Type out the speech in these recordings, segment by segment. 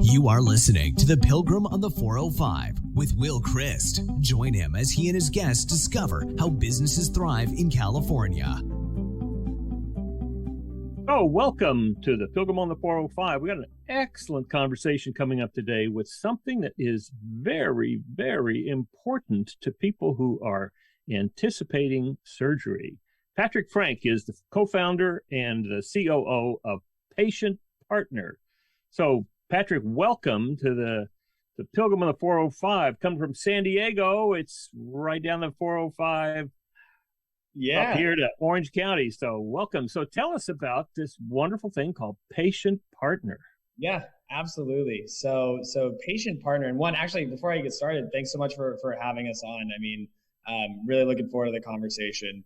You are listening to The Pilgrim on the 405 with Will Christ. Join him as he and his guests discover how businesses thrive in California. Oh, welcome to The Pilgrim on the 405. We got an excellent conversation coming up today with something that is very, very important to people who are anticipating surgery. Patrick Frank is the co-founder and the COO of Patient Partner. So, Patrick, welcome to the Pilgrim on the 405. Coming from San Diego, it's right down the 405 up here to Orange County. So welcome. So tell us about this wonderful thing called Patient Partner. Yeah, absolutely. So Patient Partner, and actually, before I get started, thanks so much for having us on. I mean, really looking forward to the conversation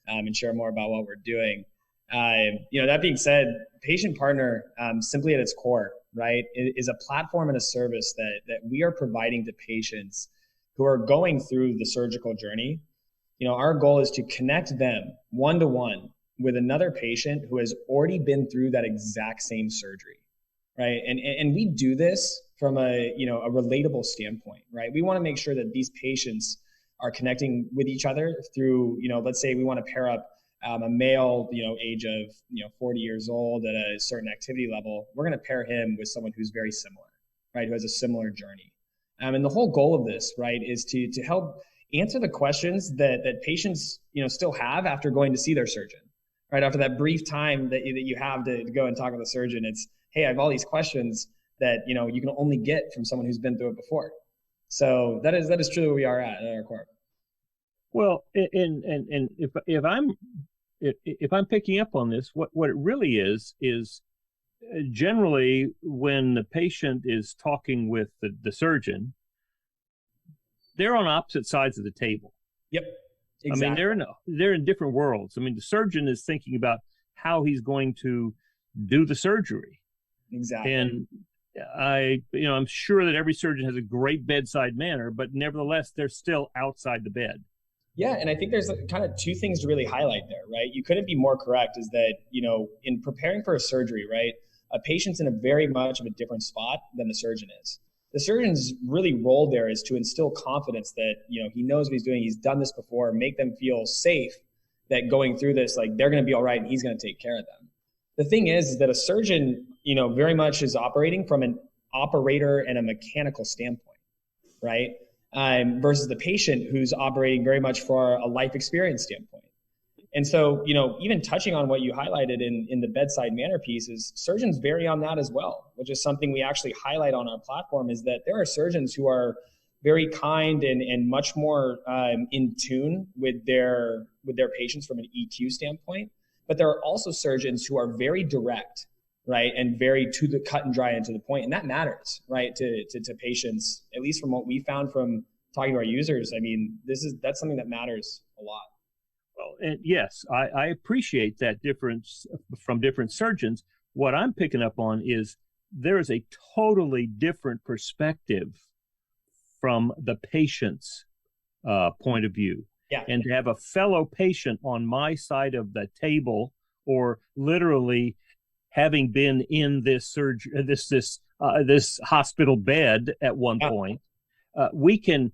and share more about what we're doing. That being said, Patient Partner, simply at its core, right, is a platform and a service that we are providing to patients who are going through the surgical journey. You know, our goal is to connect them one-to-one with another patient who has already been through that exact same surgery, right? And we do this from a relatable standpoint, right? We want to make sure that these patients are connecting with each other through, let's say we want to pair up a male, age of, 40 years old at a certain activity level. We're going to pair him with someone who's very similar, right? Who has a similar journey. And the whole goal of this, right, is to help answer the questions that patients, still have after going to see their surgeon, right? After that brief time that you have to go and talk with the surgeon, it's, hey, I have all these questions that, you can only get from someone who's been through it before. So that is truly where we are at our core. Well, and if I'm picking up on this, what it really is generally when the patient is talking with the surgeon, they're on opposite sides of the table. Yep. Exactly. I mean, they're in different worlds. I mean, the surgeon is thinking about how he's going to do the surgery. Exactly. And I'm sure that every surgeon has a great bedside manner, but nevertheless, they're still outside the bed. Yeah. And I think there's kind of two things to really highlight there, right? You couldn't be more correct, is that, in preparing for a surgery, right, a patient's in a very much of a different spot than the surgeon is. The surgeon's really role there is to instill confidence that, he knows what he's doing. He's done this before, make them feel safe that going through this, like, they're going to be all right and he's going to take care of them. The thing is that a surgeon, very much is operating from an operator and a mechanical standpoint, right? Versus the patient who's operating very much for a life experience standpoint. And so, even touching on what you highlighted in the bedside manner piece, is surgeons vary on that as well, which is something we actually highlight on our platform, is that there are surgeons who are very kind and much more in tune with their patients from an EQ standpoint. But there are also surgeons who are very direct, right, and very to the cut and dry and to the point. And that matters, right, to patients, at least from what we found from talking to our users. I mean, that's something that matters a lot. Well, and yes, I appreciate that difference from different surgeons. What I'm picking up on is there is a totally different perspective from the patient's point of view. Yeah. And to have a fellow patient on my side of the table, or literally having been in this this hospital bed at one point, we can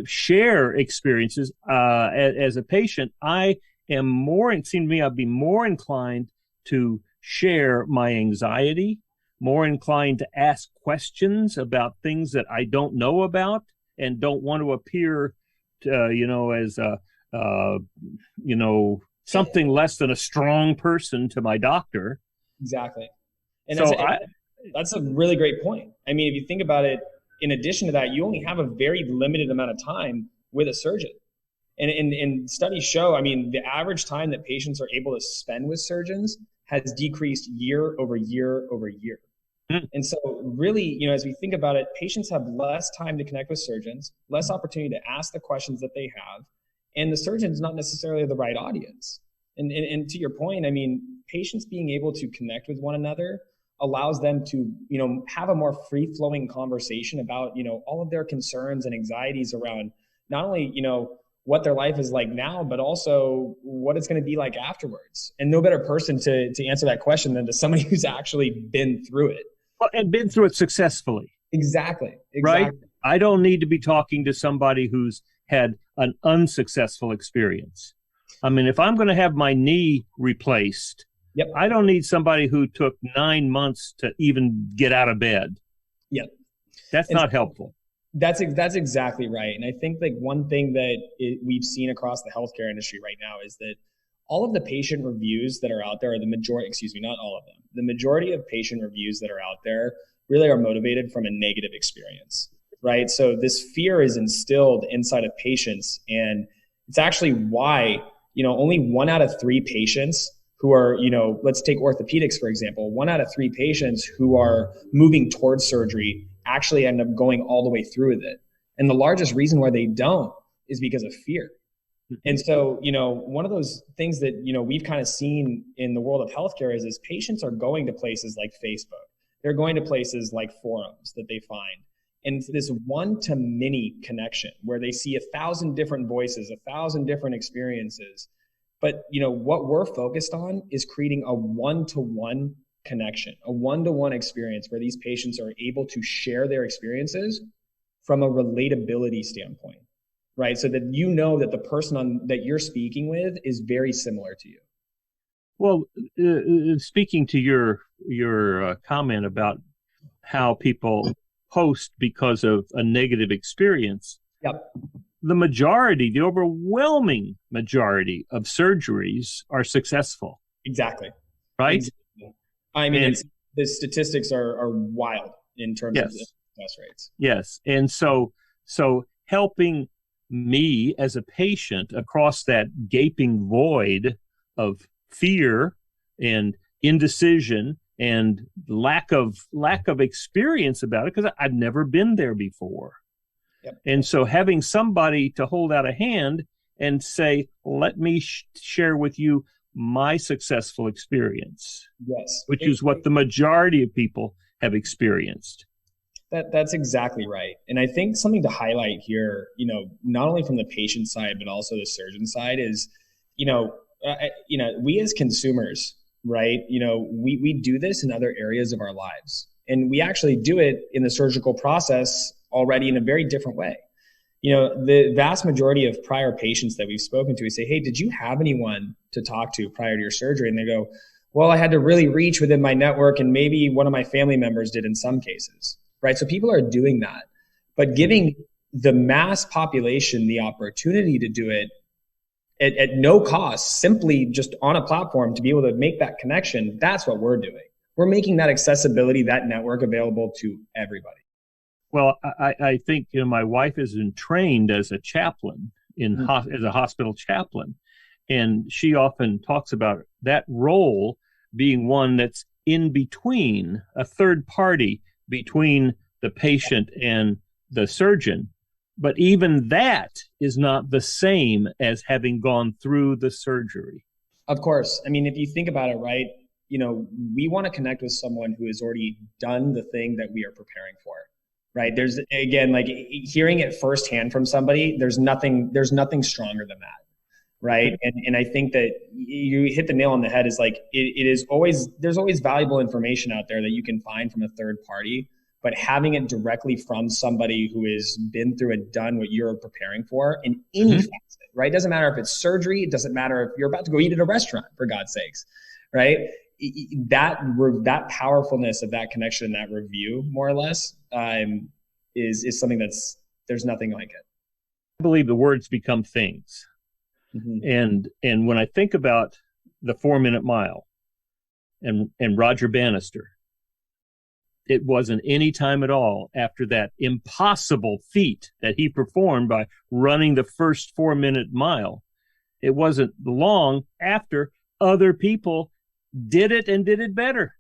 share experiences. As a patient, I'd be more inclined to share my anxiety, more inclined to ask questions about things that I don't know about and don't want to appear as something less than a strong person to my doctor. Exactly. And so that's a really great point. I mean, if you think about it, in addition to that, you only have a very limited amount of time with a surgeon. And studies show, I mean, the average time that patients are able to spend with surgeons has decreased year over year over year. And so really, as we think about it, patients have less time to connect with surgeons, less opportunity to ask the questions that they have, and the surgeon's not necessarily the right audience. And to your point, I mean, patients being able to connect with one another allows them to, have a more free-flowing conversation about, all of their concerns and anxieties around not only, what their life is like now, but also what it's going to be like afterwards. And no better person to answer that question than to somebody who's actually been through it. Well, and been through it successfully. Exactly. Right? I don't need to be talking to somebody who's had an unsuccessful experience. I mean, if I'm going to have my knee replaced, yep, I don't need somebody who took 9 months to even get out of bed. Yep. That's not helpful. That's exactly right. And I think like one thing that we've seen across the healthcare industry right now is that all of the patient reviews that are out there, or the majority, not all of them, the majority of patient reviews that are out there really are motivated from a negative experience, right? So this fear is instilled inside of patients. And it's actually why, only 1 out of 3 patients who are, let's take orthopedics, for example, 1 out of 3 patients who are moving towards surgery actually end up going all the way through with it. And the largest reason why they don't is because of fear. And so, one of those things that, we've kind of seen in the world of healthcare is patients are going to places like Facebook. They're going to places like forums that they find. And it's this one-to-many connection where they see 1,000 different voices, 1,000 different experiences. But, what we're focused on is creating a one-to-one connection, a one-to-one experience where these patients are able to share their experiences from a relatability standpoint, right? So that that the person that you're speaking with is very similar to you. Well, speaking to your comment about how people post because of a negative experience, yep, the overwhelming majority of surgeries are successful. Exactly. Right? Exactly. I mean, the statistics are wild in terms of the success rates. Yes. And so helping me as a patient across that gaping void of fear and indecision and lack of experience about it, because I've never been there before. Yep. And so having somebody to hold out a hand and say, let me share with you my successful experience. Yes. Which is what the majority of people have experienced. That's exactly right. And I think something to highlight here, not only from the patient side, but also the surgeon side is, we as consumers, right? We do this in other areas of our lives, and we actually do it in the surgical process already in a very different way. The vast majority of prior patients that we've spoken to, we say, hey, did you have anyone to talk to prior to your surgery? And they go, well, I had to really reach within my network, and maybe one of my family members did in some cases, right? So people are doing that, but giving the mass population the opportunity to do it at no cost, simply just on a platform to be able to make that connection, that's what we're doing. We're making that accessibility, that network available to everybody. Well, I think my wife is trained as a chaplain as a hospital chaplain, and she often talks about that role being one that's in between, a third party between the patient and the surgeon. But even that is not the same as having gone through the surgery. Of course. I mean, if you think about it, right, we want to connect with someone who has already done the thing that we are preparing for. Right. There's, again, like hearing it firsthand from somebody, there's nothing stronger than that. Right. And I think that you hit the nail on the head is like, there's always valuable information out there that you can find from a third party, but having it directly from somebody who has been through and done what you're preparing for in any facet, right? It doesn't matter if it's surgery. It doesn't matter if you're about to go eat at a restaurant, for God's sakes. Right. That powerfulness of that connection, that review, more or less, is something there's nothing like it. I believe the words become things. And when I think about the 4-minute mile and Roger Bannister, it wasn't any time at all after that impossible feat that he performed by running the first 4-minute mile. It wasn't long after other people did it and did it better.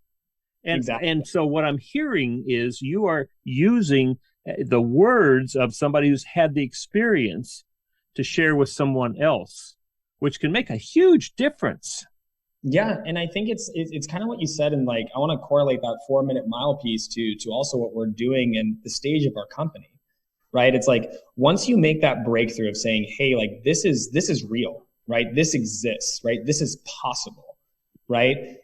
And so what I'm hearing is you are using the words of somebody who's had the experience to share with someone else, which can make a huge difference. Yeah. And I think it's kind of what you said. And like, I want to correlate that 4-minute mile piece to also what we're doing and the stage of our company, right? It's like, once you make that breakthrough of saying, hey, like, this is real, right? This exists, right? This is possible, right?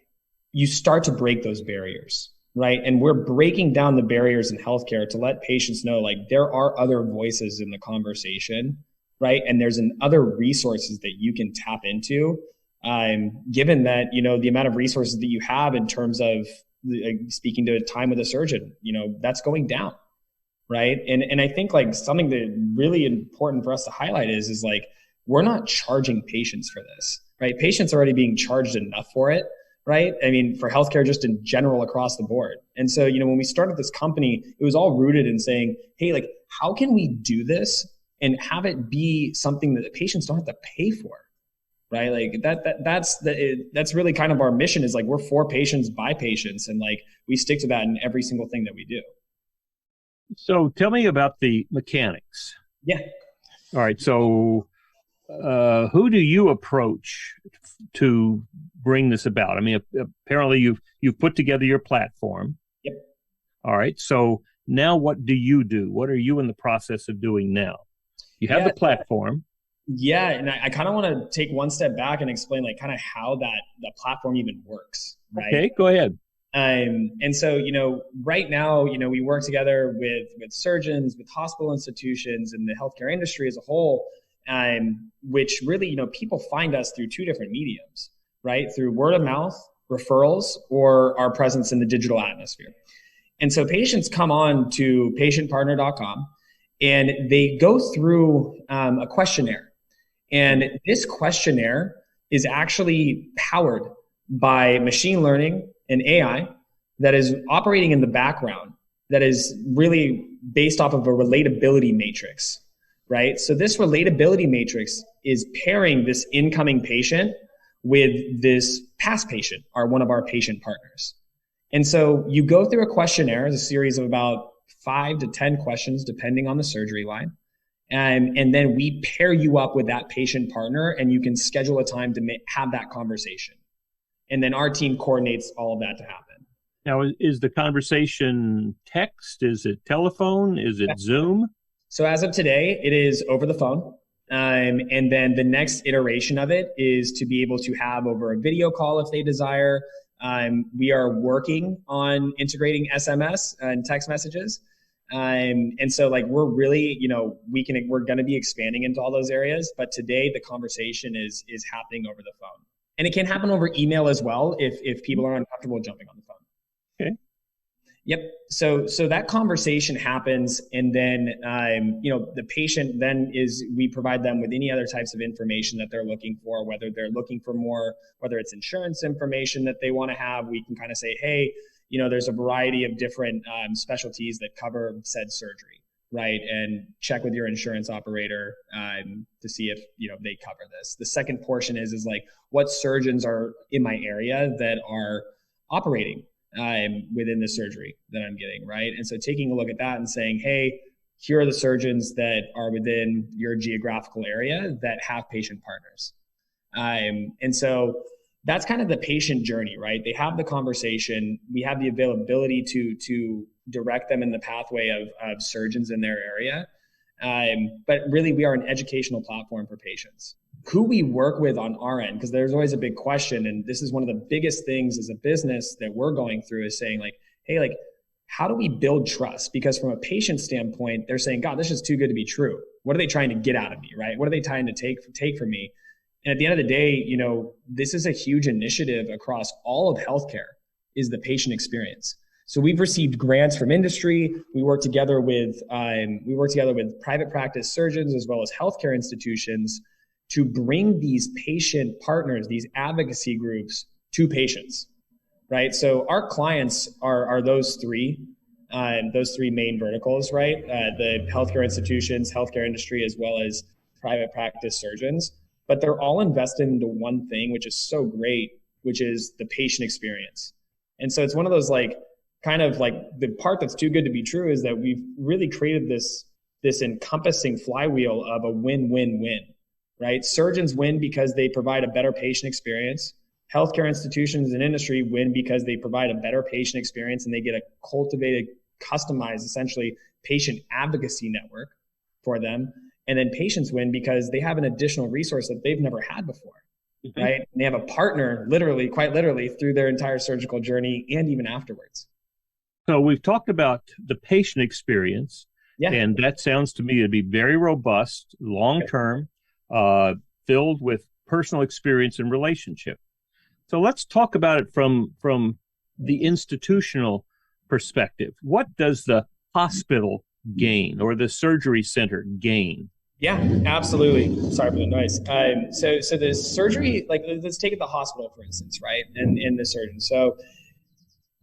You start to break those barriers, right? And we're breaking down the barriers in healthcare to let patients know, like, there are other voices in the conversation, right? And there's other resources that you can tap into, given that, the amount of resources that you have in terms of speaking to a time with a surgeon, that's going down, right? And I think, like, something that really important for us to highlight is like, we're not charging patients for this, right? Patients are already being charged enough for it, right? I mean, for healthcare just in general across the board. And so, when we started this company, it was all rooted in saying, hey, like, how can we do this and have it be something that the patients don't have to pay for, right? Like that's really kind of our mission, is like, we're for patients by patients, and like, we stick to that in every single thing that we do. So tell me about the mechanics. Yeah. All right. So who do you approach to bring this about? I mean, apparently you've put together your platform. Yep. All right. So now what do you do? What are you in the process of doing now? You have the platform. Yeah. And I kind of want to take one step back and explain, like, kind of how the platform even works. Right. Okay, go ahead. And so, right now, we work together with surgeons, with hospital institutions, and the healthcare industry as a whole, which really, people find us through two different mediums, right? Through word of mouth, referrals, or our presence in the digital atmosphere. And so patients come on to patientpartner.com and they go through a questionnaire. And this questionnaire is actually powered by machine learning and AI that is operating in the background, that is really based off of a relatability matrix, right? So this relatability matrix is pairing this incoming patient with this past patient, one of our patient partners. And so you go through a questionnaire, a series of about 5 to 10 questions, depending on the surgery line. And then we pair you up with that patient partner, and you can schedule a time to have that conversation. And then our team coordinates all of that to happen. Now, is the conversation text? Is it telephone? Is it Zoom? So as of today, it is over the phone. And then the next iteration of it is to be able to have over a video call if they desire. We are working on integrating SMS and text messages. And so, like, we're really, we're going to be expanding into all those areas. But today the conversation is happening over the phone. And it can happen over email as well if people are uncomfortable jumping on the phone. Okay. Yep. So that conversation happens, and then the patient then we provide them with any other types of information that they're looking for, whether they're looking for more, whether it's insurance information that they want to have. We can kind of say, hey, there's a variety of different specialties that cover said surgery, right? And check with your insurance operator to see if they cover this. The second portion is like, what surgeons are in my area that are operating within the surgery that I'm getting, right? And so taking a look at that and saying, hey, here are the surgeons that are within your geographical area that have patient partners. And so that's kind of the patient journey, right? They have the conversation. We have the availability to direct them in the pathway of surgeons in their area. But really, we are an educational platform for patients. Who we work with on our end, because there's always a big question, and this is one of the biggest things as a business that we're going through, is saying, like, hey, like, how do we build trust? Because from a patient standpoint, they're saying, God, this is too good to be true. What are they trying to get out of me, right? What are they trying to take from me? And at the end of the day, this is a huge initiative across all of healthcare, is the patient experience. So we've received grants from industry. We work together with private practice surgeons as well as healthcare institutions to bring these patient partners, these advocacy groups, to patients, right? So our clients are those three main verticals, right? The healthcare institutions, healthcare industry, as well as private practice surgeons. But they're all invested into one thing, which is so great, which is the patient experience. And so it's one of those, like, kind of like, the part that's too good to be true is that we've really created this encompassing flywheel of a win-win-win, right? Surgeons win because they provide a better patient experience. Healthcare institutions and industry win because they provide a better patient experience, and they get a cultivated, customized, essentially, patient advocacy network for them. And then patients win because they have an additional resource that they've never had before, right? And they have a partner, quite literally, through their entire surgical journey and even afterwards. So we've talked about the patient experience, Yeah. and that sounds to me to be very robust, long-term, filled with personal experience and relationship. So let's talk about it from the institutional perspective. What does the hospital gain or the surgery center gain? Yeah, absolutely. Sorry for the noise. So the surgery, like let's take it the hospital, for instance, right? And the surgeon. So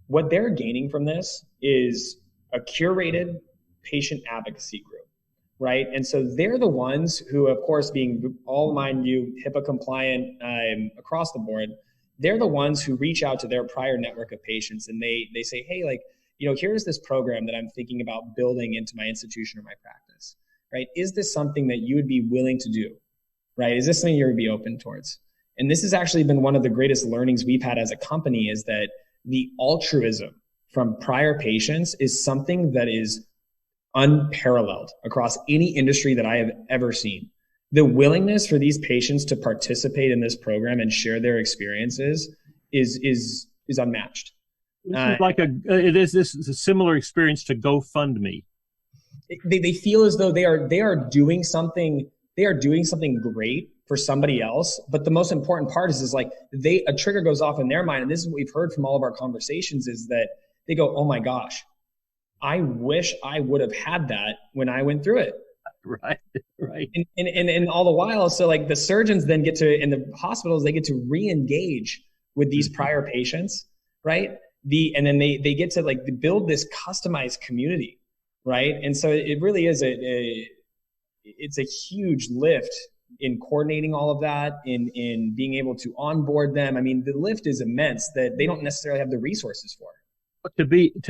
what they're gaining from this is a curated patient advocacy group, right? And so they're the ones who, of course, being all mind you, HIPAA compliant across the board, they're the ones who reach out to their prior network of patients and they say, hey, like, here's this program that I'm thinking about building into my institution or my practice, right? Is this something that you would be willing to do, right? Is this something you would be open towards? And this has actually been one of the greatest learnings we've had as a company, is that the altruism from prior patients is something that is unparalleled across any industry that I have ever seen. The willingness for these patients to participate in this program and share their experiences is unmatched. This is a similar experience to GoFundMe. They feel as though they are doing something. They are doing something great for somebody else. But the most important part is like a trigger goes off in their mind. And this is what we've heard from all of our conversations, is that they go, oh my gosh, I wish I would have had that when I went through it. Right. And all the while, so like the surgeons then get to, in the hospitals, they get to re-engage with these prior patients, right? And then they get to like build this customized community, right? And so it really is it's a huge lift in coordinating all of that, in being able to onboard them. I mean, the lift is immense that they don't necessarily have the resources for. But to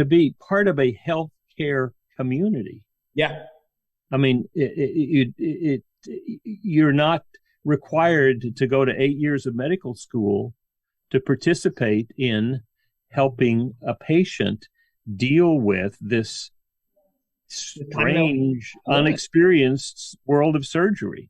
be part of a healthcare community. Yeah. I mean, you're not required to go to 8 years of medical school to participate in helping a patient deal with this strange, unexperienced world of surgery.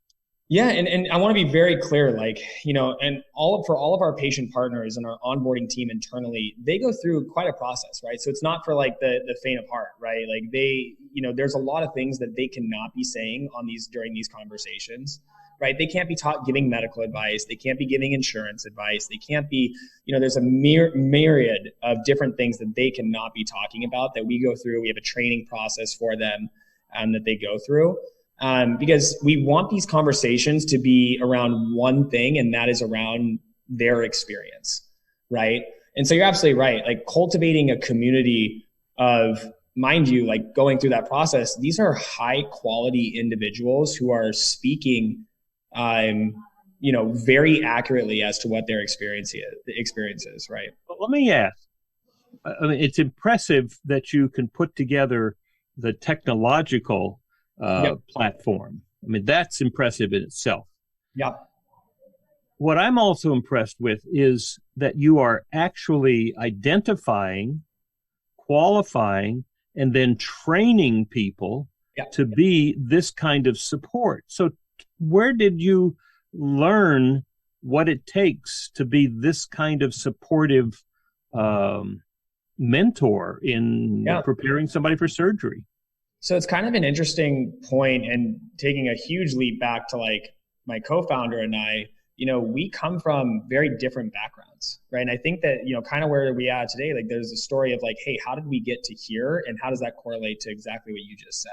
Yeah, and I want to be very clear, like, and for all of our patient partners and our onboarding team internally, they go through quite a process, right? So it's not for like the faint of heart, right? Like there's a lot of things that they cannot be saying during these conversations, right? They can't be giving medical advice. They can't be giving insurance advice. They can't be, there's a myriad of different things that they cannot be talking about that we go through. We have a training process for them that they go through. Because we want these conversations to be around one thing, and that is around their experience, right? And so you're absolutely right. Like cultivating a community of, mind you, like going through that process, these are high quality individuals who are speaking, very accurately as to what their experience is, right? But let me ask, I mean, it's impressive that you can put together the technological platform. I mean, that's impressive in itself. Yep. What I'm also impressed with is that you are actually identifying, qualifying, and then training people to be this kind of support. So where did you learn what it takes to be this kind of supportive mentor in preparing somebody for surgery? So it's kind of an interesting point, and taking a huge leap back to like my co-founder and I, we come from very different backgrounds, right? And I think that, kind of where we are today, like there's a story of like, hey, how did we get to here? And how does that correlate to exactly what you just said?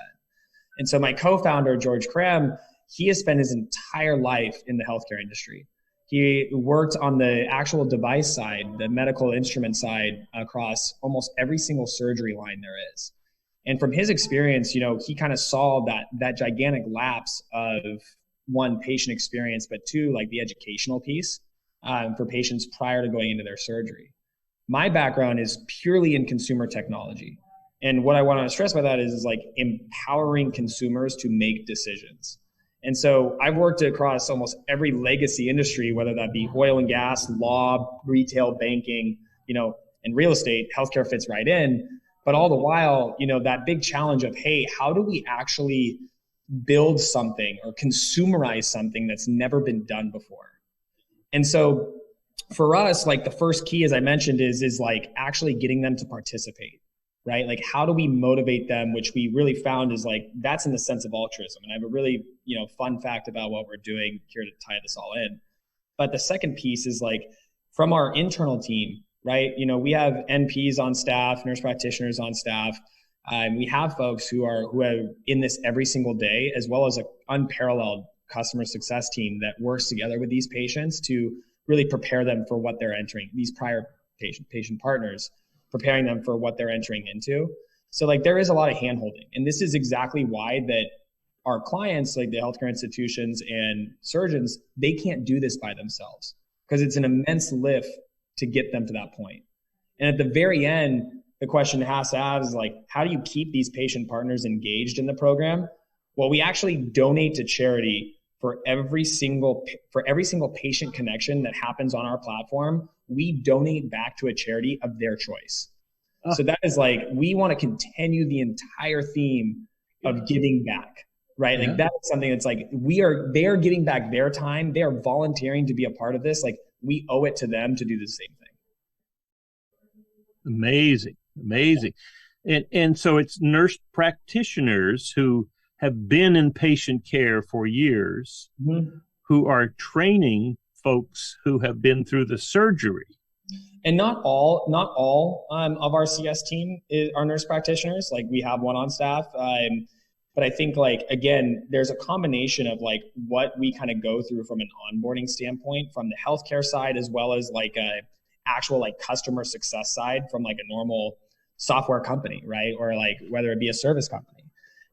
And so my co-founder, George Cram, he has spent his entire life in the healthcare industry. He worked on the actual device side, the medical instrument side, across almost every single surgery line there is. And from his experience, he kind of saw that gigantic lapse of, one, patient experience, but two, like the educational piece for patients prior to going into their surgery. My background is purely in consumer technology. And what I want to stress by that is like empowering consumers to make decisions. And so I've worked across almost every legacy industry, whether that be oil and gas, law, retail, banking, and real estate. Healthcare fits right in. But all the while, that big challenge of, hey, how do we actually build something or consumerize something that's never been done before? And so for us, like the first key, as I mentioned, is like actually getting them to participate, right? Like, how do we motivate them? Which we really found is like, that's in the sense of altruism. And I have a really, fun fact about what we're doing here to tie this all in. But the second piece is like from our internal team, right? We have NPs on staff, nurse practitioners on staff. We have folks who are in this every single day, as well as an unparalleled customer success team that works together with these patients to really prepare them for what they're entering, these prior patient partners, preparing them for what they're entering into. So like there is a lot of handholding. And this is exactly why that our clients, like the healthcare institutions and surgeons, they can't do this by themselves because it's an immense lift to get them to that point. And at the very end, the question it has to have is like, how do you keep these patient partners engaged in the program? Well, we actually donate to charity for every single patient connection that happens on our platform. We donate back to a charity of their choice. Oh. So that is like, we want to continue the entire theme of giving back, right? Like that is something that's like, they are giving back their time. They are volunteering to be a part of this. Like we owe it to them to do the same thing. Amazing. And so it's nurse practitioners who have been in patient care for years, who are training folks who have been through the surgery. And not all of our CS team are nurse practitioners. Like we have one on staff. But I think like, again, there's a combination of like what we kind of go through from an onboarding standpoint from the healthcare side, as well as like a actual like customer success side from like a normal software company, right? Or like whether it be a service company,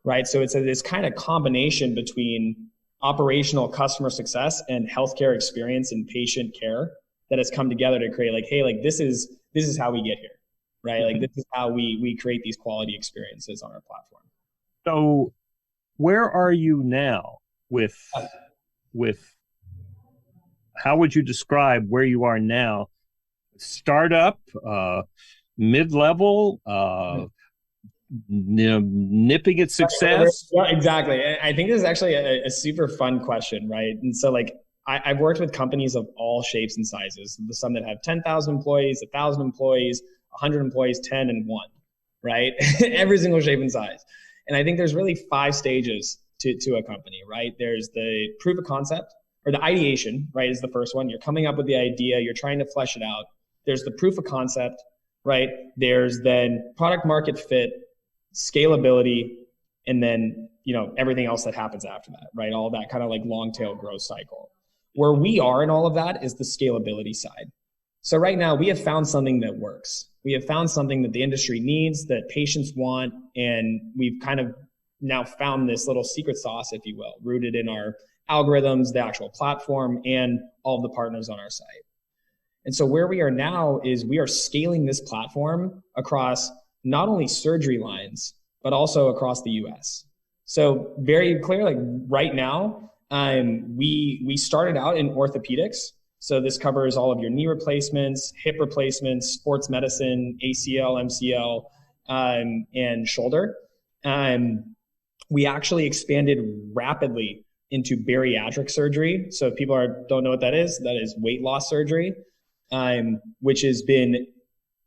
right? So it's this kind of combination between operational customer success and healthcare experience and patient care that has come together to create like, hey, like this is how we get here, right? Like this is how we create these quality experiences on our platform. So where are you now with how would you describe where you are now? Startup, mid-level, nipping at success? Yeah, exactly. I think this is actually a super fun question, right? And so like I've worked with companies of all shapes and sizes. Some that have 10,000 employees, 1,000 employees, 100 employees, 10 and 1, right? Every single shape and size. And I think there's really 5 stages to a company, right? There's the proof of concept or the ideation, right, is the first one. You're coming up with the idea. You're trying to flesh it out. There's the proof of concept, right? There's then product market fit, scalability, and then, everything else that happens after that, right? All that kind of like long tail growth cycle. Where we are in all of that is the scalability side. So right now we have found something that works. We have found something that the industry needs, that patients want, and we've kind of now found this little secret sauce, if you will, rooted in our algorithms, the actual platform, and all of the partners on our site. And so where we are now is we are scaling this platform across not only surgery lines, but also across the US. So very clear, like right now, we started out in orthopedics. So this covers all of your knee replacements, hip replacements, sports medicine, ACL, MCL, and shoulder. We actually expanded rapidly into bariatric surgery. So if people don't know what that is weight loss surgery, which has been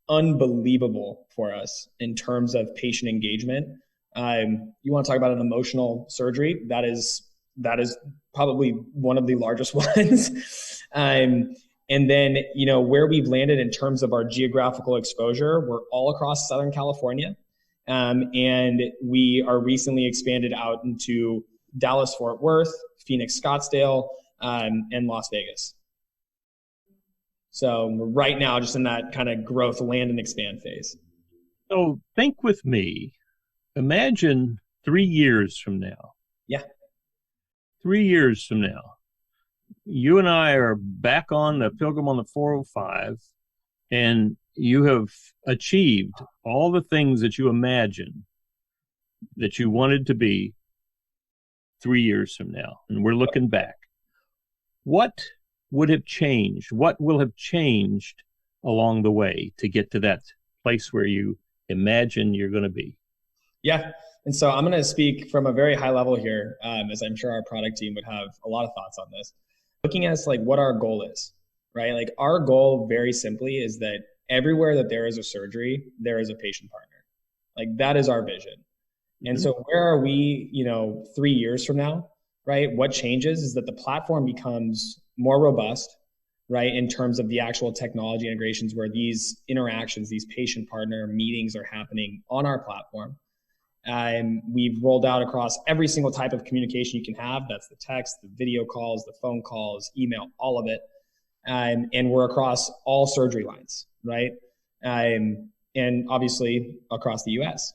unbelievable for us in terms of patient engagement. You want to talk about an emotional surgery? That is probably one of the largest ones. And then, where we've landed in terms of our geographical exposure, we're all across Southern California. And we are recently expanded out into Dallas, Fort Worth, Phoenix, Scottsdale, and Las Vegas. So we're right now just in that kind of growth, land and expand phase. So think with me, imagine 3 years from now. Yeah. 3 years from now, you and I are back on the Pilgrim on the 405, and you have achieved all the things that you imagined that you wanted to be 3 years from now. And we're looking back. What would have changed? What will have changed along the way to get to that place where you imagine you're going to be? Yeah. And so I'm going to speak from a very high level here, as I'm sure our product team would have a lot of thoughts on this. Looking at like what our goal is, right? Like our goal very simply is that everywhere that there is a surgery, there is a patient partner. Like that is our vision. And so where are we, 3 years from now, right? What changes is that the platform becomes more robust, right? In terms of the actual technology integrations where these interactions, these patient partner meetings are happening on our platform. And we've rolled out across every single type of communication you can have. That's the text, the video calls, the phone calls, email, all of it. And we're across all surgery lines, right? And obviously across the US.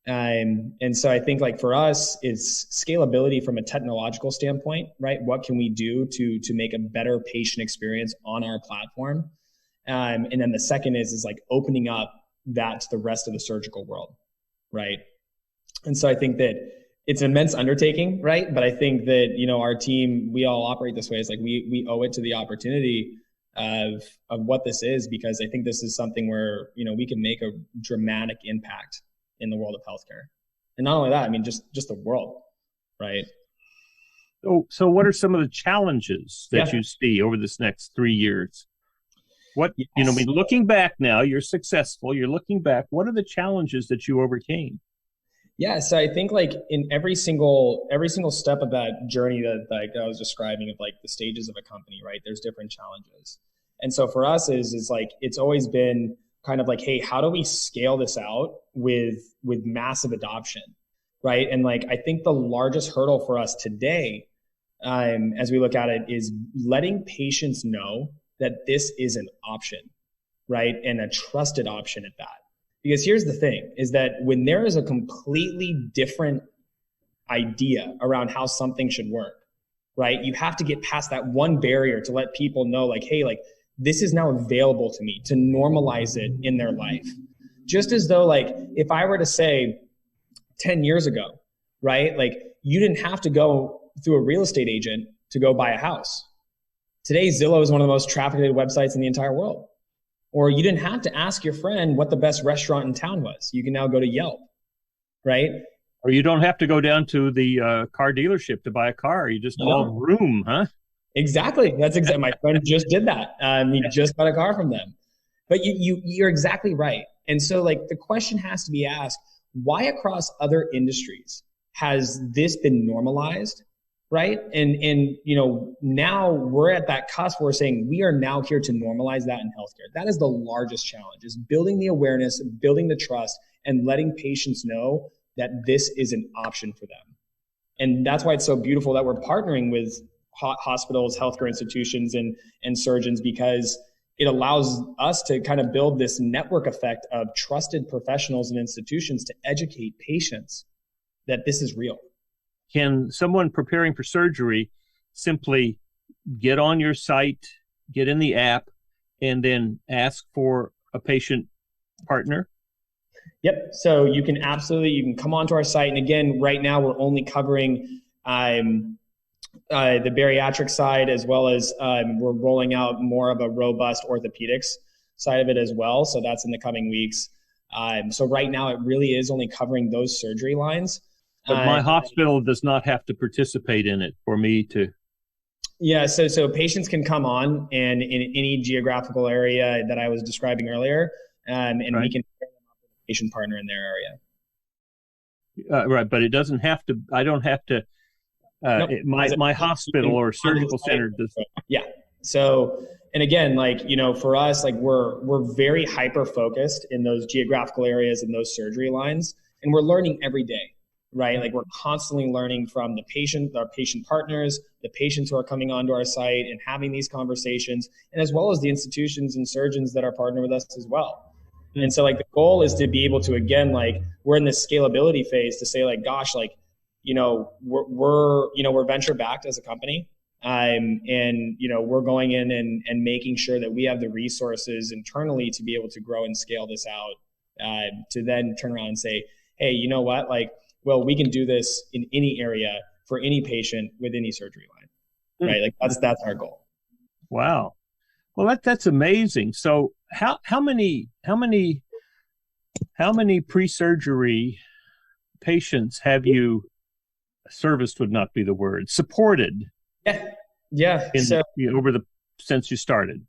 And so I think like for us, it's scalability from a technological standpoint, right? What can we do to make a better patient experience on our platform? And then the second is like opening up that to the rest of the surgical world, right? And so I think that it's an immense undertaking, right? But I think that, our team, we all operate this way. It's like we owe it to the opportunity of what this is, because I think this is something where, we can make a dramatic impact in the world of healthcare. And not only that, I mean, just the world, right? So what are some of the challenges that you see over this next 3 years? What, looking back now, you're successful, you're looking back, what are the challenges that you overcame? Yeah, so I think like in every single step of that journey that like I was describing of like the stages of a company, right? There's different challenges. And so for us is like, it's always been kind of like, hey, how do we scale this out with massive adoption, right? And like, I think the largest hurdle for us today, as we look at it, is letting patients know that this is an option, right? And a trusted option at that. Because here's the thing, is that when there is a completely different idea around how something should work, right? You have to get past that one barrier to let people know like, hey, like this is now available to me, to normalize it in their life. Just as though like, if I were to say 10 years ago, right? Like you didn't have to go through a real estate agent to go buy a house. Today, Zillow is one of the most trafficked websites in the entire world. Or you didn't have to ask your friend what the best restaurant in town was. You can now go to Yelp, right? Or you don't have to go down to the car dealership to buy a car. You just call Vroom, huh? Exactly. That's exactly. My friend just did that. He just got a car from them. But you're exactly right. And so like the question has to be asked, why across other industries has this been normalized? Right. And now we're at that cusp where we're saying we are now here to normalize that in healthcare. That is the largest challenge, is building the awareness, building the trust, and letting patients know that this is an option for them. And that's why it's so beautiful that we're partnering with hospitals, healthcare institutions, and surgeons, because it allows us to kind of build this network effect of trusted professionals and institutions to educate patients that this is real. Can someone preparing for surgery simply get on your site, get in the app, and then ask for a patient partner? Yep. So you can come onto our site. And again, right now we're only covering the bariatric side, as well as we're rolling out more of a robust orthopedics side of it as well. So that's in the coming weeks. So right now it really is only covering those surgery lines. But my hospital does not have to participate in it for me to. Yeah, so patients can come on and in any geographical area that I was describing earlier, and right. We can pair them up with a patient partner in their area. Right, but it doesn't have to. I don't have to. Nope. My hospital or surgical center does. Yeah. So, and again, like for us, like we're very hyper focused in those geographical areas and those surgery lines, and we're learning every day. Right? Like we're constantly learning from the patient, our patient partners, the patients who are coming onto our site and having these conversations, and as well as the institutions and surgeons that are partnering with us as well. Mm-hmm. And so like the goal is to be able to, again, like we're in this scalability phase to say like, gosh, like, we're venture backed as a company. And we're going in and making sure that we have the resources internally to be able to grow and scale this out, to then turn around and say, hey, you know what? Like, well, we can do this in any area for any patient with any surgery line, right? Like that's our goal. Wow. Well, that's amazing. So how many pre-surgery patients have you serviced, would not be the word, supported? Yeah. Since you started?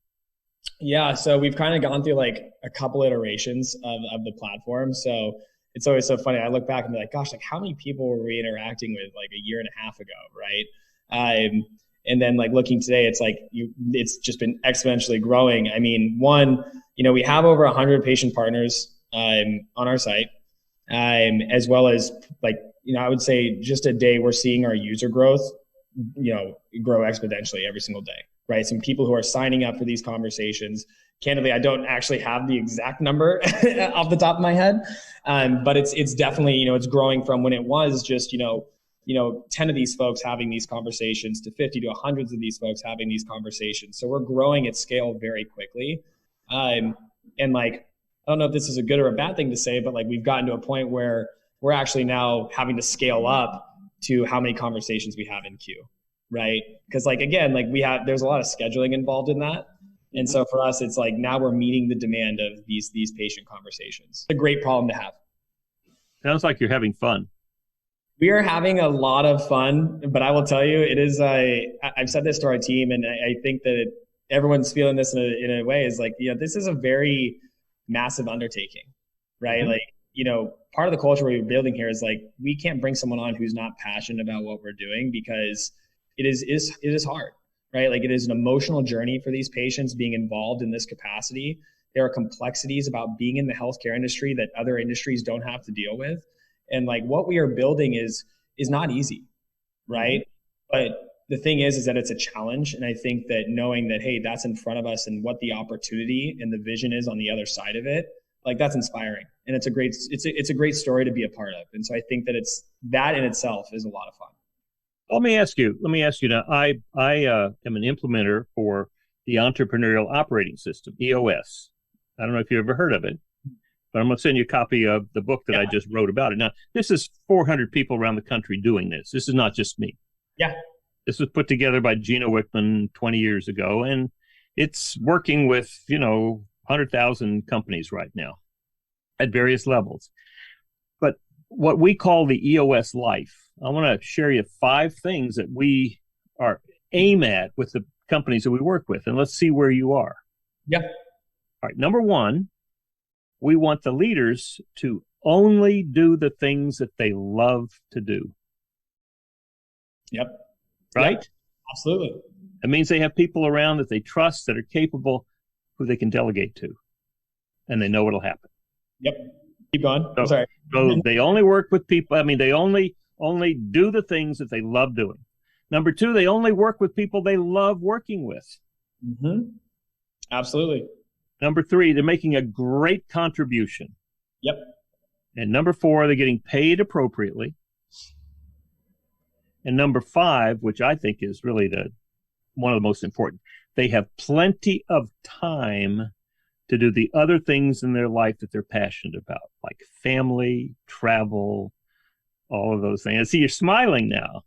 Yeah. So we've kind of gone through like a couple iterations of the platform. So it's always so funny. I look back and be like, gosh, like how many people were we interacting with like a year and a half ago, right? And then like looking today, it's like it's just been exponentially growing. I mean, one, we have over 100 patient partners on our site, as well as like, I would say just a day we're seeing our user growth, grow exponentially every single day, right? Some people who are signing up for these conversations. Candidly, I don't actually have the exact number off the top of my head, but it's definitely, it's growing from when it was just, 10 of these folks having these conversations to 50 to hundreds of these folks having these conversations. So we're growing at scale very quickly. And like, I don't know if this is a good or a bad thing to say, but like we've gotten to a point where we're actually now having to scale up to how many conversations we have in queue, right? Because like, again, like there's a lot of scheduling involved in that. And so for us, it's like now we're meeting the demand of these patient conversations. It's a great problem to have. Sounds like you're having fun. We are having a lot of fun, but I will tell you, it is I've said this to our team, and I think that everyone's feeling this in a way is like, this is a very massive undertaking, right? Mm-hmm. Like, part of the culture we're building here is like, we can't bring someone on who's not passionate about what we're doing because it is hard, right? Like it is an emotional journey for these patients being involved in this capacity. There are complexities about being in the healthcare industry that other industries don't have to deal with. And like what we are building is not easy, right? But the thing is that it's a challenge. And I think that knowing that, hey, that's in front of us and what the opportunity and the vision is on the other side of it, like that's inspiring. And it's a great story to be a part of. And so I think that that in itself is a lot of fun. Let me ask you now, I am an implementer for the Entrepreneurial Operating System, EOS. I don't know if you've ever heard of it, but I'm going to send you a copy of the book that I just wrote about it. Now, this is 400 people around the country doing this. This is not just me. Yeah. This was put together by Gino Wickman 20 years ago, and it's working with, 100,000 companies right now at various levels. But what we call the EOS life, I want to share you 5 things that we are aim at with the companies that we work with, and let's see where you are. Yeah. All right. Number 1, we want the leaders to only do the things that they love to do. Yep. Right? Yep. Absolutely. It means they have people around that they trust, that are capable, who they can delegate to, and they know what'll happen. Yep. Keep going. So, I'm sorry. So they only work with people. They only do the things that they love doing. Number 2, they only work with people they love working with. Mm-hmm. Absolutely. Number 3, they're making a great contribution. Yep. And number 4, they're getting paid appropriately. And number 5, which I think is really one of the most important, they have plenty of time to do the other things in their life that they're passionate about, like family, travel, all of those things. I see you're smiling now.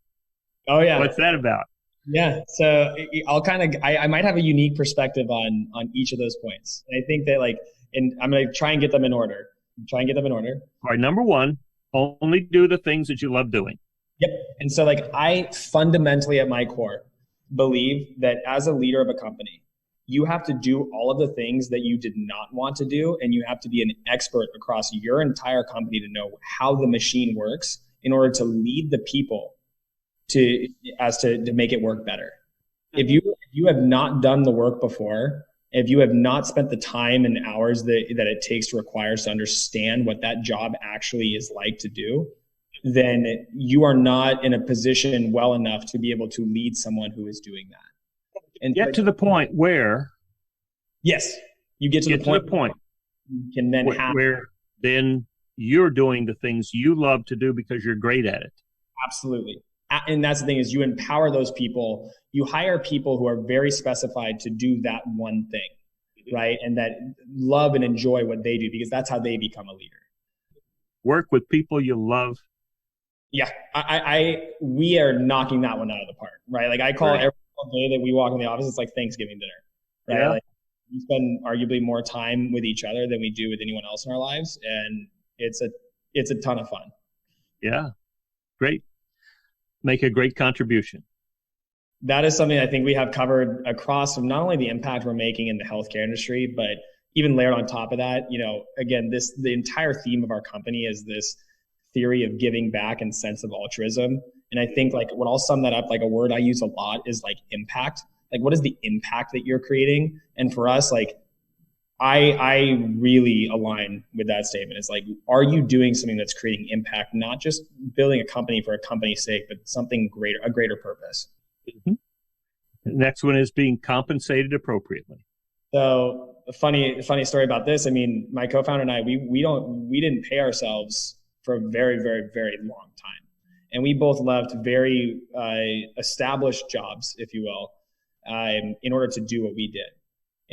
Oh, yeah. What's that about? Yeah. So I might have a unique perspective on each of those points. And I think that and I'm going to try and get them in order. All right. Number 1, only do the things that you love doing. Yep. And so I fundamentally at my core believe that as a leader of a company, you have to do all of the things that you did not want to do. And you have to be an expert across your entire company to know how the machine works in order to lead the people to make it work better. If you have not done the work before, if you have not spent the time and hours that it takes to require us to understand what that job actually is like to do, then you are not in a position well enough to be able to lead someone who is doing that. And get to the point where, yes, you get to the point you can then where then you're doing the things you love to do because you're great at it. Absolutely. And that's the thing is you empower those people. You hire people who are very specified to do that one thing, right? And that love and enjoy what they do because that's how they become a leader. Work with people you love. Yeah, we are knocking that one out of the park, right? I call every day that we walk in the office, it's like Thanksgiving dinner, right? Yeah. We spend arguably more time with each other than we do with anyone else in our lives, and it's a ton of fun. Yeah, great. Make a great contribution. That is something I think we have covered across from not only the impact we're making in the healthcare industry, but even layered on top of that, again, the entire theme of our company is this theory of giving back and sense of altruism. And I think like what I'll sum that up, like a word I use a lot is like impact. Like what is the impact that you're creating? And for us, like I really align with that statement. It's like, are you doing something that's creating impact, not just building a company for a company's sake, but something greater, a greater purpose? Mm-hmm. The next one is being compensated appropriately. So a funny story about this. I mean, my co-founder and I, we didn't pay ourselves for a very, very, very long time. And we both left very established jobs, if you will, in order to do what we did.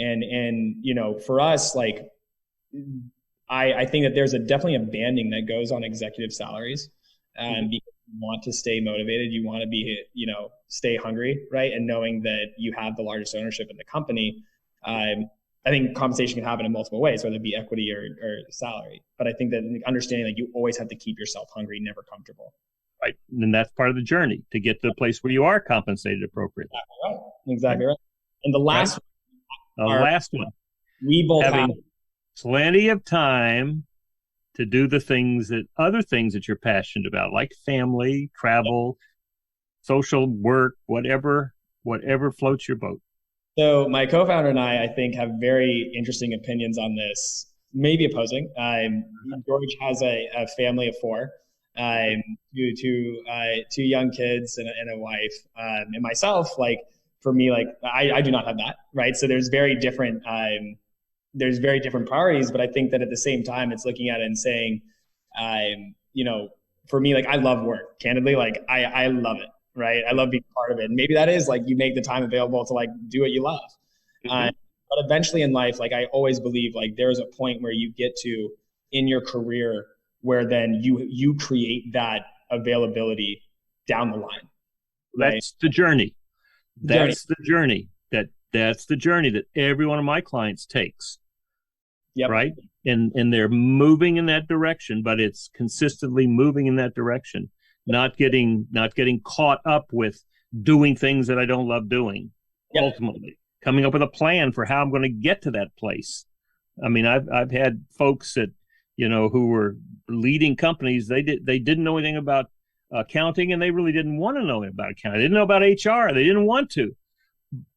And for us, like, I think that there's definitely a banding that goes on executive salaries, because you want to stay motivated, you want to be, stay hungry, right? And knowing that you have the largest ownership in the company, I think compensation can happen in multiple ways, whether it be equity or salary. But I think that understanding that you always have to keep yourself hungry, never comfortable. Right. And that's part of the journey to get to the place where you are compensated appropriately. Exactly right. And the last one. We both having plenty of time to do the other things that you're passionate about, like family, travel, social work, whatever floats your boat. So my co-founder and I think, have very interesting opinions on this, maybe opposing. George has a family of four, two young kids and a wife. And myself, like, for me, like, I do not have that, right? So there's very different priorities, but I think that at the same time, it's looking at it and saying, for me, like, I love work, candidly, like I love it, right? I love being part of it. And maybe that is like, you make the time available to like do what you love. But eventually in life, like, I always believe like there's a point where you get to in your career where then you create that availability down the line. Right? That's the journey. That's the journey that every one of my clients takes. Yep. Right. And they're moving in that direction, but it's consistently moving in that direction, not getting caught up with doing things that I don't love doing. Yep. Ultimately coming up with a plan for how I'm going to get to that place. I mean, I've had folks that, who were leading companies, they didn't know anything about accounting, and they really didn't want to know about accounting. They didn't know about HR. They didn't want to.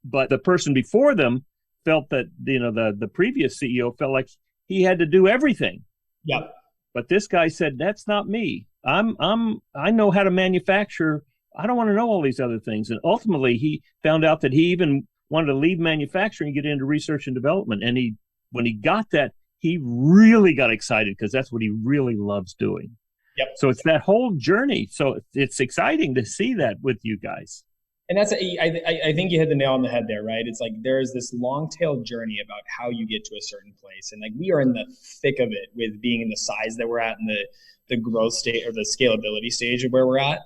But the person before them felt that, the previous CEO felt like he had to do everything. Yep. But this guy said, that's not me. I know how to manufacture. I don't want to know all these other things. And ultimately, he found out that he even wanted to leave manufacturing and get into research and development. And when he got that, he really got excited because that's what he really loves doing. Yep. So it's that whole journey. So it's exciting to see that with you guys. And I think you hit the nail on the head there, right? It's like there's this long tail journey about how you get to a certain place. And like we are in the thick of it with being in the size that we're at and the growth state or the scalability stage of where we're at.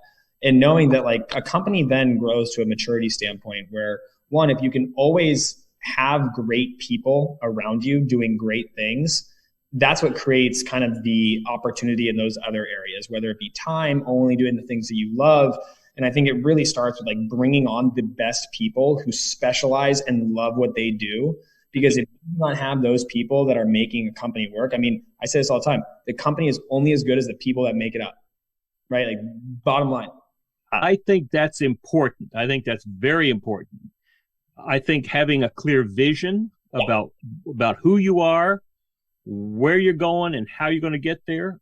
And knowing that like a company then grows to a maturity standpoint where, one, if you can always have great people around you doing great things, that's what creates kind of the opportunity in those other areas, whether it be time, only doing the things that you love. And I think it really starts with like bringing on the best people who specialize and love what they do. Because if you do not have those people that are making a company work, I mean, I say this all the time, the company is only as good as the people that make it up, right? Like bottom line. I think that's important. I think that's very important. I think having a clear vision about who you are, where you're going and how you're going to get there,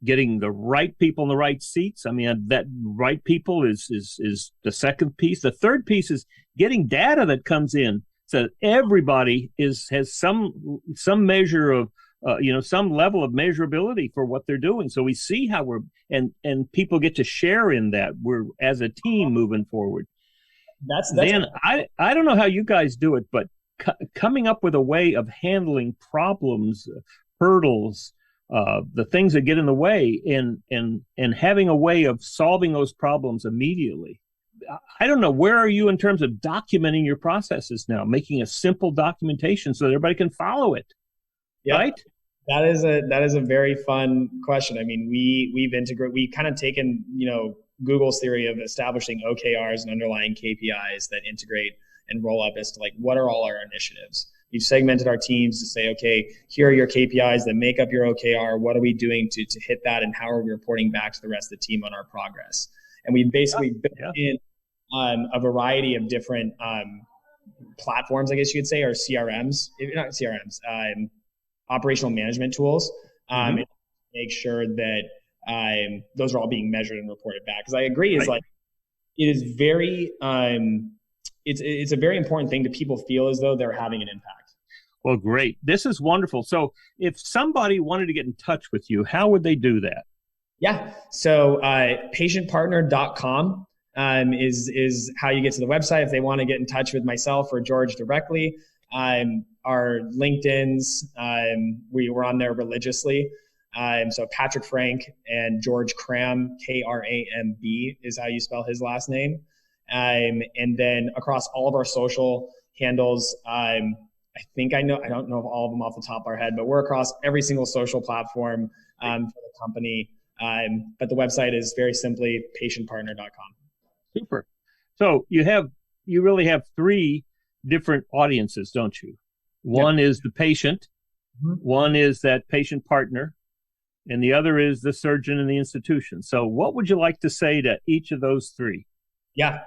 getting the right people in the right seats. I mean, that right people is the second piece. The third piece is getting data that comes in so that everybody has some measure of, some level of measurability for what they're doing. So we see how and people get to share in that. We're as a team moving forward. I don't know how you guys do it, but coming up with a way of handling problems, hurdles, the things that get in the way, and having a way of solving those problems immediately. I don't know, where are you in terms of documenting your processes now, making a simple documentation so that everybody can follow it? Yeah. Right? That is a very fun question. I mean, we've kind of taken, Google's theory of establishing OKRs and underlying KPIs that integrate and roll up as to like, what are all our initiatives? We've segmented our teams to say, okay, here are your KPIs that make up your OKR. What are we doing to hit that? And how are we reporting back to the rest of the team on our progress? And we basically built in a variety of different platforms, I guess you could say, or CRMs, not CRMs, operational management tools, and make sure that those are all being measured and reported back. Because I agree, is like, it is very, it's a very important thing that people feel as though they're having an impact. Well, great. This is wonderful. So if somebody wanted to get in touch with you, how would they do that? Yeah. So patientpartner.com is how you get to the website. If they want to get in touch with myself or George directly, our LinkedIn's, we were on there religiously. So Patrick Frank and George Cram, Kramb is how you spell his last name. And then across all of our social handles, I don't know all of them off the top of our head, but we're across every single social platform for the company. But the website is very simply patientpartner.com. Super. So you really have three different audiences, don't you? One is the patient, one is that patient partner, and the other is the surgeon in the institution. So what would you like to say to each of those three? Yeah.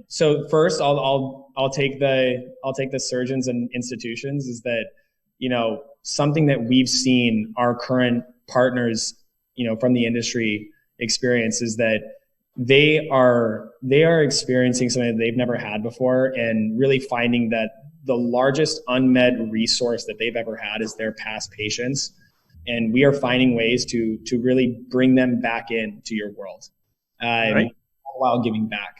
So first I'll take the surgeons and institutions, is that, something that we've seen our current partners, from the industry experience, is that they are experiencing something that they've never had before, and really finding that the largest unmet resource that they've ever had is their past patients. And we are finding ways to really bring them back into your world, while giving back.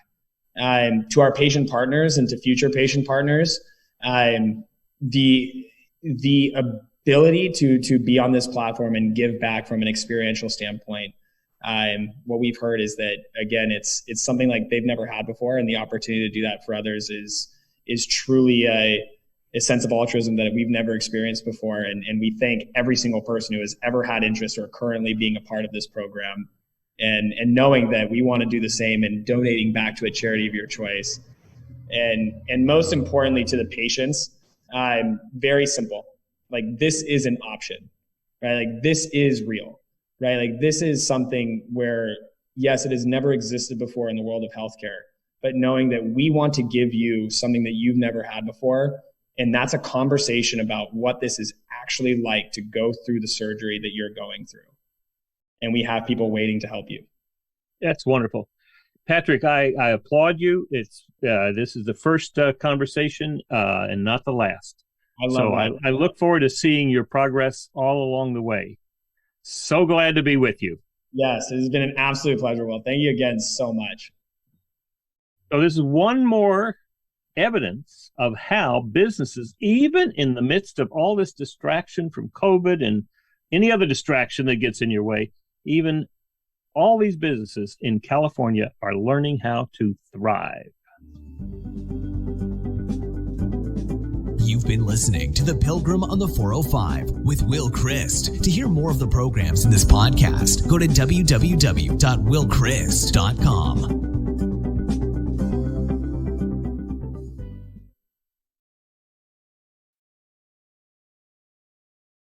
To our patient partners and to future patient partners, the ability to be on this platform and give back from an experiential standpoint. What we've heard is that, again, it's something like they've never had before, and the opportunity to do that for others is truly a sense of altruism that we've never experienced before. And we thank every single person who has ever had interest or currently being a part of this program. And knowing that we want to do the same and donating back to a charity of your choice. And most importantly, to the patients, very simple. Like, this is an option, right? Like, this is real, right? Like, this is something where, yes, it has never existed before in the world of healthcare, but knowing that we want to give you something that you've never had before. And that's a conversation about what this is actually like to go through the surgery that you're going through. And we have people waiting to help you. That's wonderful. Patrick, I applaud you. This is the first conversation and not the last. I look forward to seeing your progress all along the way. So glad to be with you. Yes, it has been an absolute pleasure. Well, thank you again so much. So this is one more evidence of how businesses, even in the midst of all this distraction from COVID and any other distraction that gets in your way, even all these businesses in California are learning how to thrive. You've been listening to The Pilgrim on the 405 with Will Christ. To hear more of the programs in this podcast, go to www.willchrist.com.